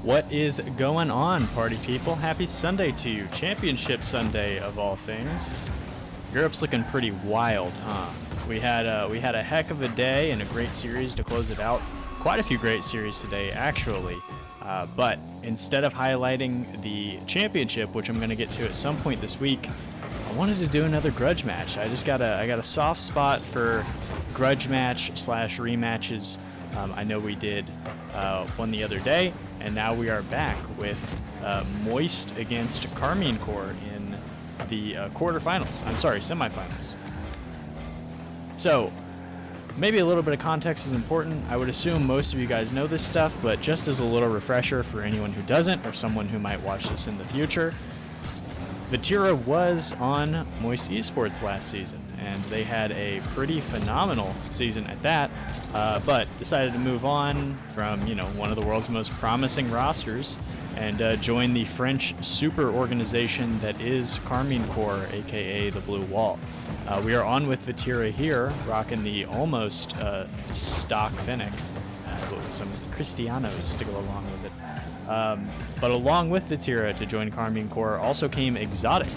What is going on, party people? Happy Sunday to you. Championship Sunday of all things. Europe's looking pretty wild, huh? We had a heck of a day and a great series to close it out. Quite a few great series today, actually. But instead of highlighting the championship, which I'm going to get to at some point this week, I wanted to do another Grudge match. I got a soft spot for Grudge match / rematches. I know we did one the other day, and now we are back with Moist against Karmine Corp in the quarterfinals. I'm sorry, semifinals. So, maybe a little bit of context is important. I would assume most of you guys know this stuff, but just as a little refresher for anyone who doesn't, or someone who might watch this in the future, Vatira was on Moist Esports last season, and they had a pretty phenomenal season at that, but decided to move on from, one of the world's most promising rosters and join the French super organization that is Karmine Corp, aka the Blue Wall. We are on with Vatira here, rocking the almost stock Fennec, but with some Cristianos to go along with it. But along with Vatira to join Karmine Corp also came Exotic.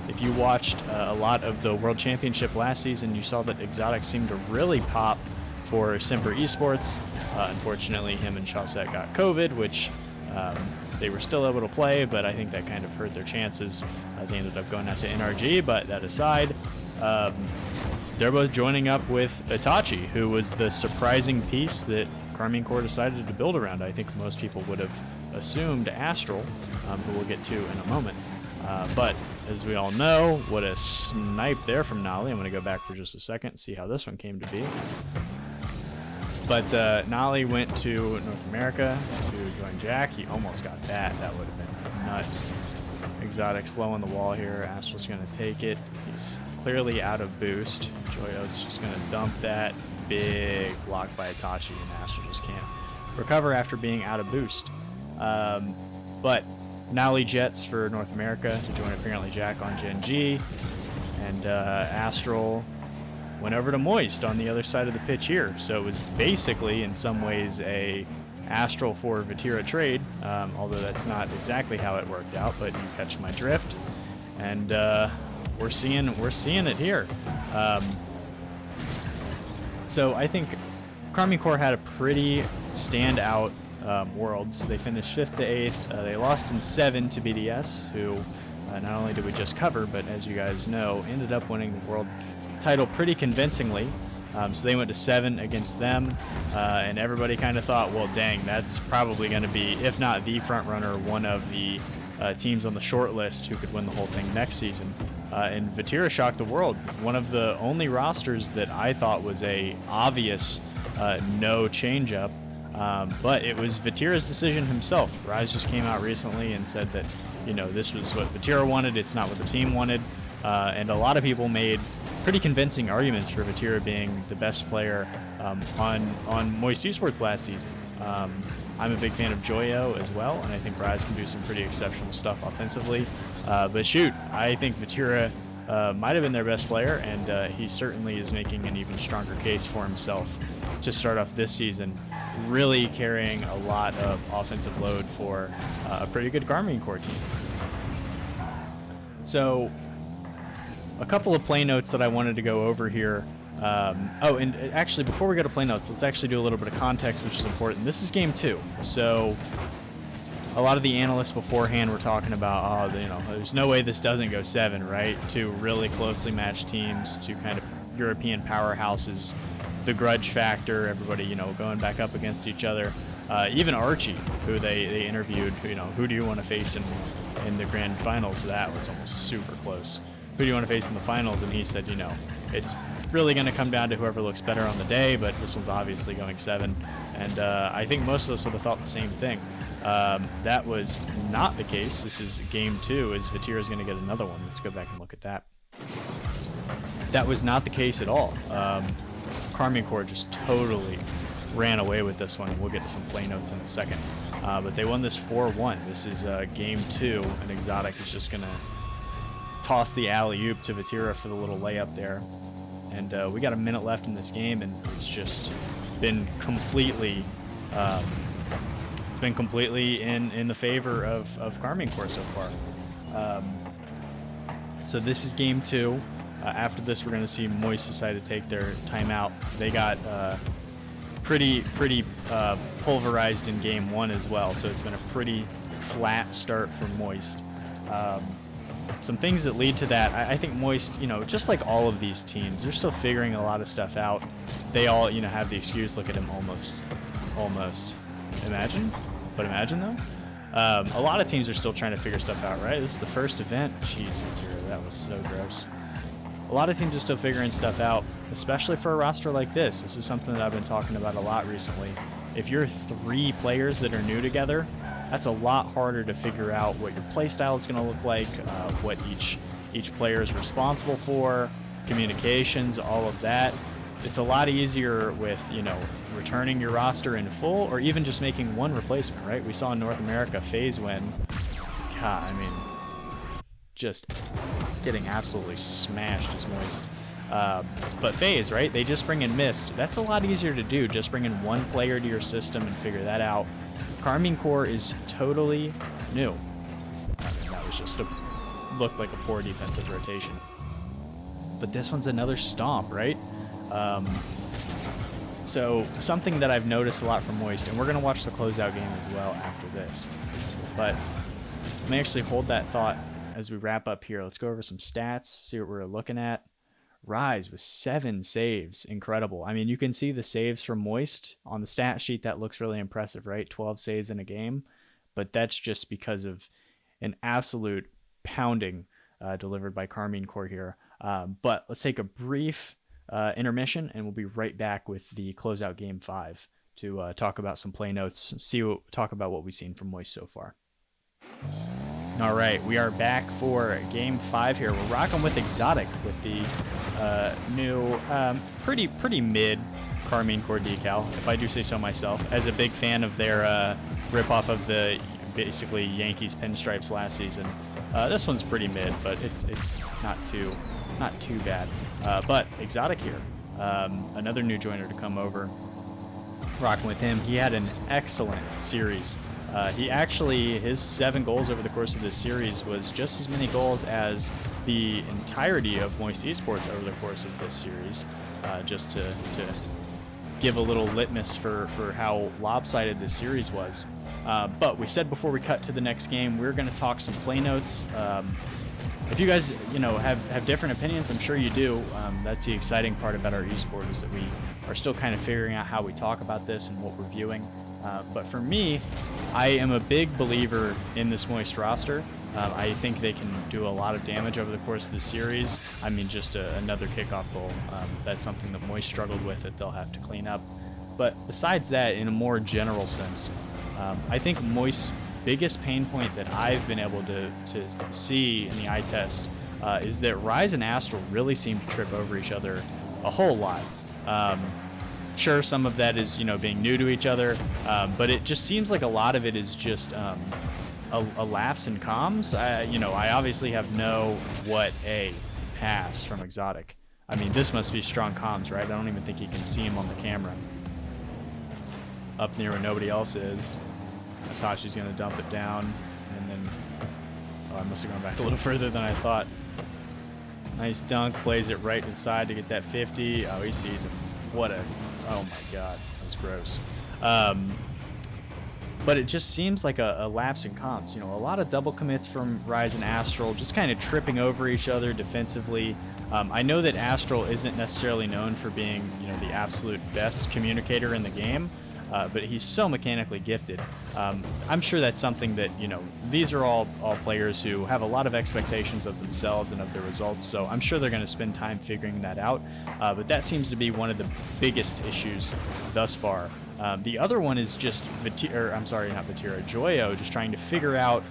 If you watched a lot of the World Championship last season, you saw that Exotic seemed to really pop for Simper Esports. Unfortunately, him and Chaussette got COVID, which they were still able to play, but I think that kind of hurt their chances. They ended up going out to NRG, but that aside, they're both joining up with Itachi, who was the surprising piece that Karmine Corp decided to build around. I think most people would have assumed AztraL, who we'll get to in a moment. But as we all know, what a snipe there from Nolly. I'm going to go back for just a second and see how this one came to be. But Nolly went to North America to join Jack. He almost got that. That would have been nuts. Exotic slow on the wall here. AztraL's going to take it. He's clearly out of boost. Joyo's just going to dump that. Big block by Itachi, and AztraL just can't recover after being out of boost. But Nolly jets for North America to join apparently Jack on Gen G, and AztraL went over to Moist on the other side of the pitch here. So it was basically, in some ways, a AztraL for Vatira trade, although that's not exactly how it worked out, but you catch my drift. And we're seeing it here. So I think Karmine Corp had a pretty standout Worlds. They finished 5th to 8th. They lost in 7 to BDS, who not only did we just cover, but as you guys know, ended up winning the world title pretty convincingly. So they went to 7 against them, and everybody kind of thought, well, dang, that's probably going to be, if not the front runner, one of the teams on the short list who could win the whole thing next season. And Vatira shocked the world. One of the only rosters that I thought was a obvious no change-up, but it was Vatira's decision himself. Rise just came out recently and said that, this was what Vatira wanted, it's not what the team wanted, and a lot of people made pretty convincing arguments for Vatira being the best player on Moist Esports last season. I'm a big fan of Joyo as well, and I think Rise can do some pretty exceptional stuff offensively. But shoot, I think Vatira might have been their best player, and he certainly is making an even stronger case for himself to start off this season, really carrying a lot of offensive load for a pretty good Karmine Corp team. So, a couple of play notes that I wanted to go over here. And actually, before we go to play notes, let's actually do a little bit of context, which is important. This is game 2, so a lot of the analysts beforehand were talking about, there's no way this doesn't go 7, right? Two really closely matched teams, two kind of European powerhouses, the Grudge factor, everybody, going back up against each other. Even Archie, who they interviewed, who do you want to face in the grand finals? That was almost super close. Who do you want to face in the finals? And he said, it's really going to come down to whoever looks better on the day, but this one's obviously going 7. And I think most of us would have thought the same thing. That was not the case. This is game 2, as Vatira's going to get another one. Let's go back and look at that. That was not the case at all. Karmine Corp just totally ran away with this one, and we'll get to some play notes in a second. But they won this 4-1. This is game 2, and Exotic is just going to toss the alley-oop to Vatira for the little layup there. And we got a minute left in this game, and it's just been completely been completely in the favor of Karmine Corp so far. So this is game 2. After this, we're going to see Moist decide to take their timeout. They got pretty pulverized in game 1 as well, so it's been a pretty flat start for Moist. Some things that lead to that, I think Moist, just like all of these teams, they're still figuring a lot of stuff out. They all, have the excuse, look at him, almost. Imagine though. A lot of teams are still trying to figure stuff out, right? This is the first event. Jeez, Vatira, that was so gross. A lot of teams are still figuring stuff out, especially for a roster like this. This is something that I've been talking about a lot recently. If you're 3 players that are new together, that's a lot harder to figure out what your playstyle is going to look like, what each player is responsible for, communications, all of that. It's a lot easier with, returning your roster in full or even just making one replacement, right? We saw in North America FaZe win. God, I mean, just getting absolutely smashed as Moist. But FaZe, right? They just bring in Mist. That's a lot easier to do. Just bring in one player to your system and figure that out. Karmine Corp is totally new. That was just looked like a poor defensive rotation. But this one's another stomp, right? So something that I've noticed a lot from Moist, and we're going to watch the closeout game as well after this. But let me actually hold that thought as we wrap up here. Let's go over some stats, see what we're looking at. Rise with 7 saves. Incredible. I mean, you can see the saves from Moist on the stat sheet. That looks really impressive, right? 12 saves in a game. But that's just because of an absolute pounding delivered by Karmine Corp here. But let's take a brief intermission, and we'll be right back with the closeout game 5 to talk about some play notes, talk about what we've seen from Moist so far. All right, we are back for game 5 here. We're rocking with Exotic with the new, pretty mid Karmine Corp decal, if I do say so myself. As a big fan of their ripoff of the basically Yankees pinstripes last season, this one's pretty mid, but it's not too bad. But Exotic here, another new joiner to come over. Rocking with him. He had an excellent series. His 7 goals over the course of this series was just as many goals as the entirety of Moist Esports over the course of this series, just to give a little litmus for how lopsided this series was. But we said before we cut to the next game, we're going to talk some play notes. If you guys, have different opinions, I'm sure you do. That's the exciting part about our esport, is that we are still kind of figuring out how we talk about this and what we're viewing. But for me, I am a big believer in this Moist roster. I think they can do a lot of damage over the course of the series. I mean, just another kickoff goal. That's something that Moist struggled with that they'll have to clean up. But besides that, in a more general sense, I think Moist's biggest pain point that I've been able to see in the eye test is that Rise and AztraL really seem to trip over each other a whole lot. Sure, some of that is, being new to each other, but it just seems like a lot of it is just a lapse in comms. I obviously have no what a pass from Exotic. I mean, this must be strong comms, right? I don't even think he can see him on the camera. Up near where nobody else is. I thought she's going to dump it down, and then... Oh, I must have gone back a little further than I thought. Nice dunk, plays it right inside to get that 50. Oh, he sees him. What a... Oh my god, that's gross. But it just seems like a lapse in comms. A lot of double commits from Rise and AztraL, just kind of tripping over each other defensively. I know that AztraL isn't necessarily known for being, the absolute best communicator in the game, but he's so mechanically gifted. I'm sure that's something that, these are all players who have a lot of expectations of themselves and of their results, so I'm sure they're going to spend time figuring that out. But that seems to be one of the biggest issues thus far. The other one is just Joyo, just trying to figure out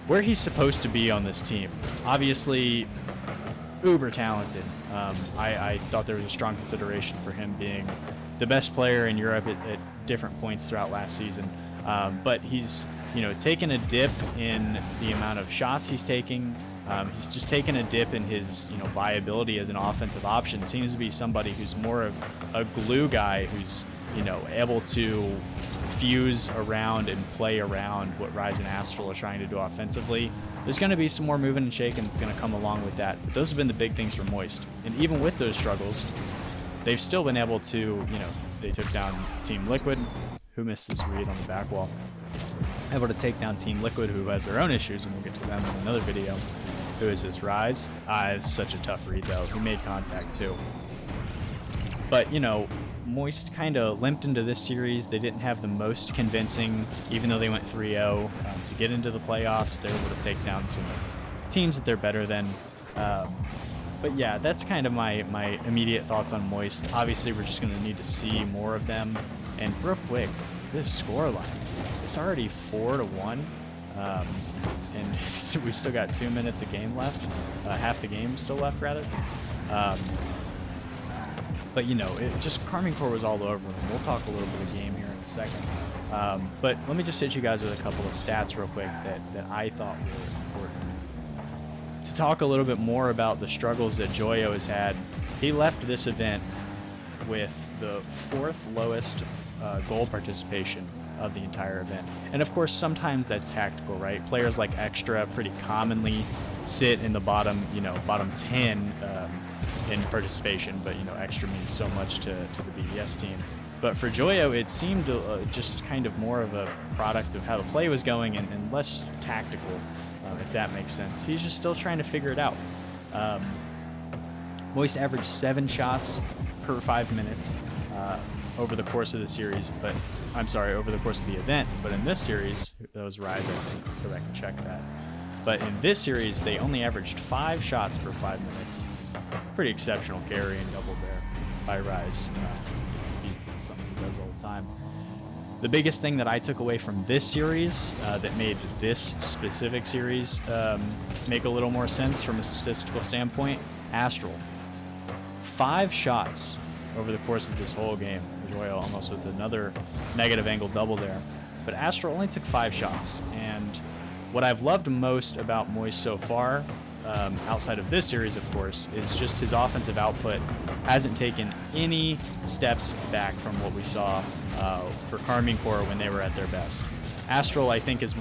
where he's supposed to be on this team. Obviously, uber talented. I thought there was a strong consideration for him being the best player in Europe at different points throughout last season. But he's, taken a dip in the amount of shots he's taking. He's just taken a dip in his, viability as an offensive option. Seems to be somebody who's more of a glue guy who's, able to fuse around and play around what Rise and AztraL are trying to do offensively. There's going to be some more moving and shaking that's going to come along with that. But those have been the big things for Moist. And even with those struggles, they've still been able to, you know, they took down Team Liquid, who missed this read on the back wall. Able to take down Team Liquid, who has their own issues, and we'll get to them in another video. Who is this, Rise? It's such a tough read, though. He made contact, too. But, you know, Moist kind of limped into this series. They didn't have the most convincing, even though they went 3-0 to get into the playoffs. They were able to take down some teams that they're better than. But yeah, that's kind of my immediate thoughts on Moist. Obviously, we're just going to need to see more of them. And real quick, this scoreline, it's already 4-1. And we still got 2 minutes of game left. Half the game still left, rather. But, you know, Karmine Corp was all over them. We'll talk a little bit of game here in a second. But let me just hit you guys with a couple of stats real quick that I thought were important. To talk a little bit more about the struggles that Joyo has had, he left this event with the 4th lowest goal participation of the entire event. And of course, sometimes that's tactical, right? Players like Extra pretty commonly sit in the bottom 10 in participation, but, you know, Extra means so much to the BDS team. But for Joyo, it seemed just kind of more of a product of how the play was going and less tactical, if that makes sense. He's just still trying to figure it out. Moist averaged 7 shots per 5 minutes over the course of the series, but I'm sorry, over the course of the event. But in this series, that was Rise, I think. Let's go back and check that. But in this series, they only averaged 5 shots per 5 minutes. Pretty exceptional carry and double there by Rise. It's something he does all the time. The biggest thing that I took away from this series that made this specific series make a little more sense from a statistical standpoint, AztraL. 5 shots over the course of this whole game. Joyo almost with another negative angle double there. But AztraL only took 5 shots. And what I've loved most about Moist so far, outside of this series, of course, is just his offensive output hasn't taken any steps back from what we saw for Karmine Corp when they were at their best. AztraL, I think, is,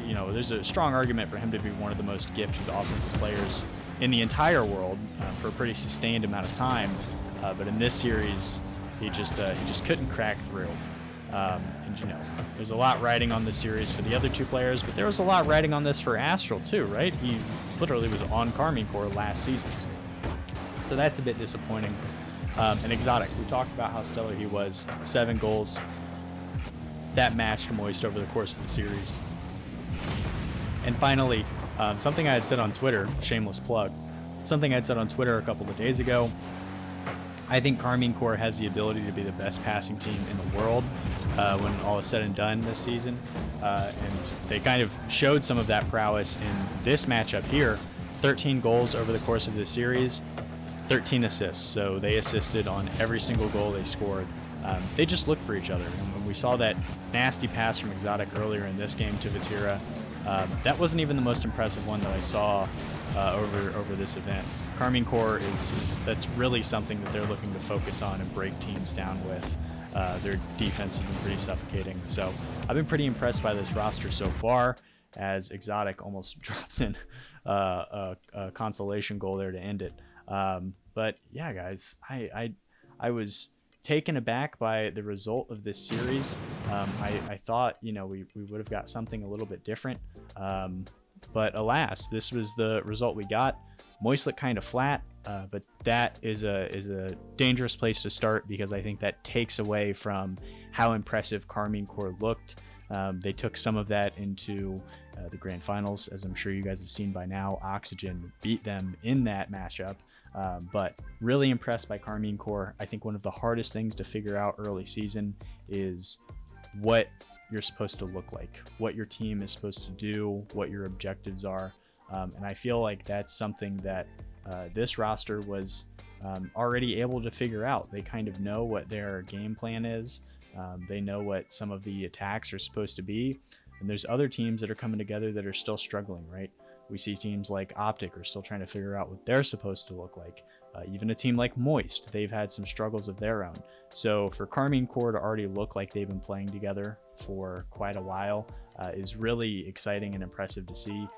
you know, there's a strong argument for him to be one of the most gifted offensive players in the entire world for a pretty sustained amount of time. But in this series, he just couldn't crack through. And, you know, there's a lot riding on this series for the other 2 players, but there was a lot riding on this for AztraL too, right? He literally was on Karmine Corp last season. So that's a bit disappointing. And Exotic, we talked about how stellar he was. 7 goals. That matched Moist over the course of the series. And finally, something I had said on Twitter, shameless plug, something I had said on Twitter a couple of days ago. I think Karmine Corp has the ability to be the best passing team in the world when all is said and done this season. And they kind of showed some of that prowess in this matchup here. 13 goals over the course of this series, 13 assists. So they assisted on every single goal they scored. They just looked for each other. And when we saw that nasty pass from Exotic earlier in this game to Vatira, that wasn't even the most impressive one that I saw over this event. Karmine Corp that's really something that they're looking to focus on and break teams down with. Their defense has been pretty suffocating. So I've been pretty impressed by this roster so far, as Exotic almost drops in a consolation goal there to end it. But yeah, guys, I was taken aback by the result of this series. I thought, you know, we would have got something a little bit different. But alas, this was the result we got. Moist looked kind of flat, but that is a dangerous place to start, because I think that takes away from how impressive Karmine Corp looked. They took some of that into the grand finals, as I'm sure you guys have seen by now. Oxygen beat them in that matchup, but really impressed by Karmine Corp. I think one of the hardest things to figure out early season is what you're supposed to look like, what your team is supposed to do, what your objectives are. And I feel like that's something that this roster was already able to figure out. They kind of know what their game plan is. They know what some of the attacks are supposed to be. And there's other teams that are coming together that are still struggling, right? We see teams like Optic are still trying to figure out what they're supposed to look like. Even a team like Moist, they've had some struggles of their own. So for Karmine Corp to already look like they've been playing together for quite a while is really exciting and impressive to see.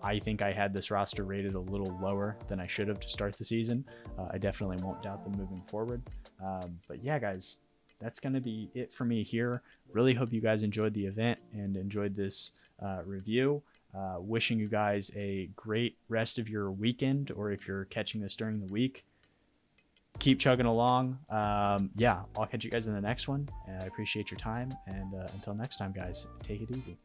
I think I had this roster rated a little lower than I should have to start the season. I definitely won't doubt them moving forward. But yeah, guys, that's going to be it for me here. Really hope you guys enjoyed the event and enjoyed this review. Wishing you guys a great rest of your weekend, or if you're catching this during the week, keep chugging along. Yeah, I'll catch you guys in the next one. I appreciate your time, and until next time, guys, take it easy.